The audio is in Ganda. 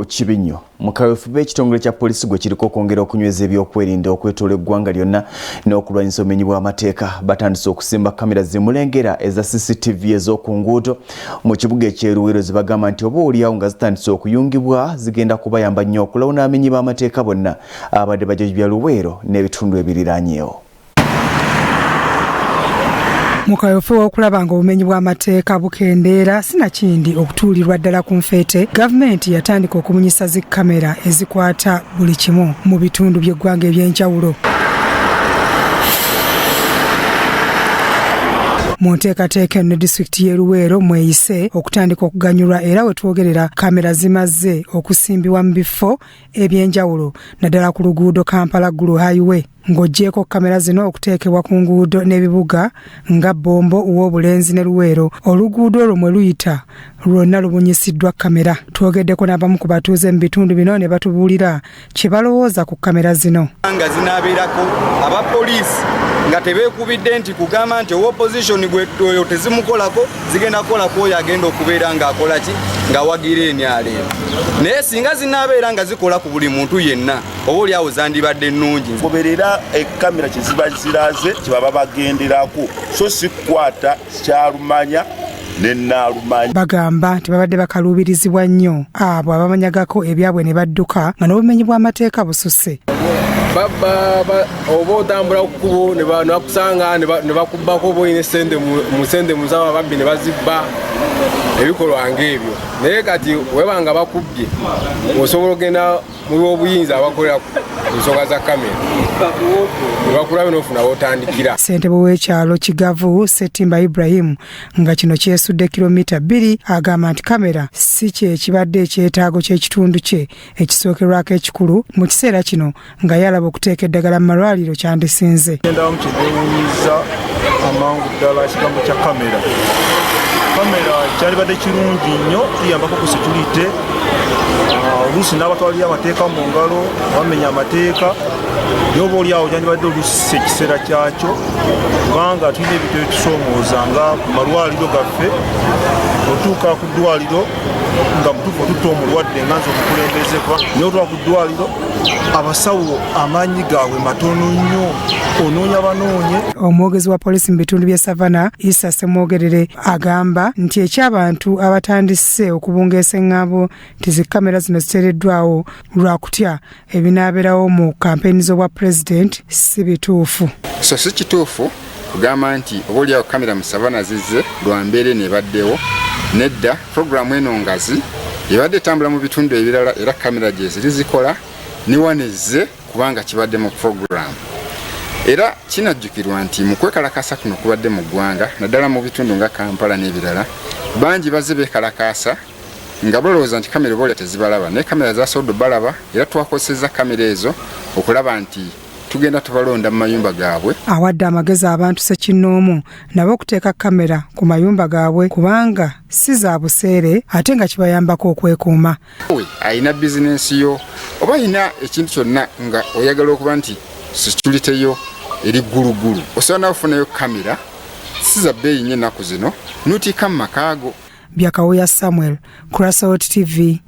Kibinyo mukawefu b'ekitongole kya polisi gwe kiriko okwongera okunyweza ebyokwerinda okwetoola eggwanga lyonna n'okulwanyisa obumenyi bw'amateeka batandise okusimba kamera zimulengera eza CCTV ez'oku nguudo mu kibuga ekyeruwero zibagamba nti oboolyawo nga zitandise okuyungibwa zigenda kubayamba nnyo okulawuna abamenyi b'amateeka bonna abadde bajajja Luweero n'ebitundu ebiriraanyeewo. Mukawefu w'okulaba nga obumenyi bw'amateeka bukendeera sinakindi okutuulirwa ddala ku nfeete gavumenti yatandika okumunyisa zi kamera ezikwata buli kimu mu bitundu by'eggwanga eby'enjawulo. Mu nteekateeka eno disitulikiti y'e Luweero mweyise okutandika okuganyulwa era we twogerera kamera zimaze okusimbibwa mu bifo eby'enjawulo naddala ku luguudo Kampala-Gulu Highway ng'oggyeko kamera zino okuteekebwa ku nguudo n'ebibuga nga Bombo, Uwobulenzi ne Luweero. Oluguudo olwo mwe luyita lwonna lubunyisiddwa kamera. Twogeddeko n'abamu ku batuuze mu bitundu bino ne batubuulira kye balowooza ku kamera zino. Nga zinaabeerako abapoliisi nga tebeekubidde nti kugamba nti opposition gweoyo tezimukolako zigenda kukolako oyo agenda okubeera ng'akola ki ng'awagira emyaleero. Naye singa zinaabeera nga zikola ku buli muntu yenna oba oliawo zandibadde ennungi. Goberera ekamera kyeziba ziraze kyebaba bagenderako so sikwata kyalumanya nenaalumanya. Bagamba nti babadde bakaluubirizibwa nnyo abo abamanyagako ebyabwe ne badduka nga n'obumenyi bw'amateeka bususse. Baba oba otambula ku kkubo ne bakusanga ne bakubbako oba olina essente mu ssente muzawo ababbi ne bazibba ebikolwa ng'ebyo. Naye kati webanga bakubbye osobola ogenda mu by'obuyinza abakolera ku nsonga za kamera ne bakulabe n'ofuna w'otandikira. Ssentebe w'ekyalo Kigavu Ssettimba Ibrahim nga kino kyesudde kilomita 2 agamba nti kamera si kye kibadde ekyetaago ky'ekitundu kye ekisookerwako ekikulu mu kiseera kino nga yalaba okuteeka eddagala mu malwaliro kyandisinze. Gendamu kyewuunyiza amangu ddala ekigambo kya kamera. Kamera kyalibadde kirungi nnyo kiyambako ku security. Oluusi n'abatwalira amateeka mu ngalo bamenya amateeka yoba oliawo gyandibadde oluusi ekiseera kyakyo kubanga tulina ebintu ebitusoomooza nga ku malwaliro gaffe otuuka ku ddwaliro nga mutuufu otutta omulwadde nga nze omukulembezebwa naye otuuka ku ddwaliro abasawo amaanyi gaabwe matono nnyo onoonya banoonye. Omwogezi wa poliisi mu bitundu by'e Savannah Issa Ssemwogerere agamba nti eky'abantu abatandise okubungeesa eŋŋambo nti zi kamera zino ziteereddwawo lwa kutya ebinaabeerawo mu kampeyini z'obwa pulezidenti si bituufu. So si kituufu kugamba nti oba oliawo kamera mu Savannah zizze lwa mbeera nebaddewo. Nedda puroguramu eno ngazi ebadde etambula mu bitundu ebirala era kamera gye ziri zikola niwanezze kubanga kibadde mu puroguramu. Era kinajjukirwa nti mu kwekalakaasa kuno kubadde mu ggwanga naddala mu bitundu nga Kampala n'ebirala bangi bazze beekalakaasa nga balowooza nti kamera oba tezibalaba naye kamera zasobodde balaba era twakozesezza kamera ezo okulaba nti tugenda tubalonda mu mayumba gaabwe. Awadde amagezi abantu Ssekinnoomu nabo okuteeka kamera ku mayumba gaabwe kubanga si za buseere ate nga kibayambako okwekuuma. Ayina bizinensi yo oba ayina ekintu kyonna nga oyagala okuba nti security yo eri ggulugulu osobola n'ofunayo kamera si za bbeeyi nnyo ennaku zino n'otiika mu makaago. Byakawoya Samuel, Crossroads TV.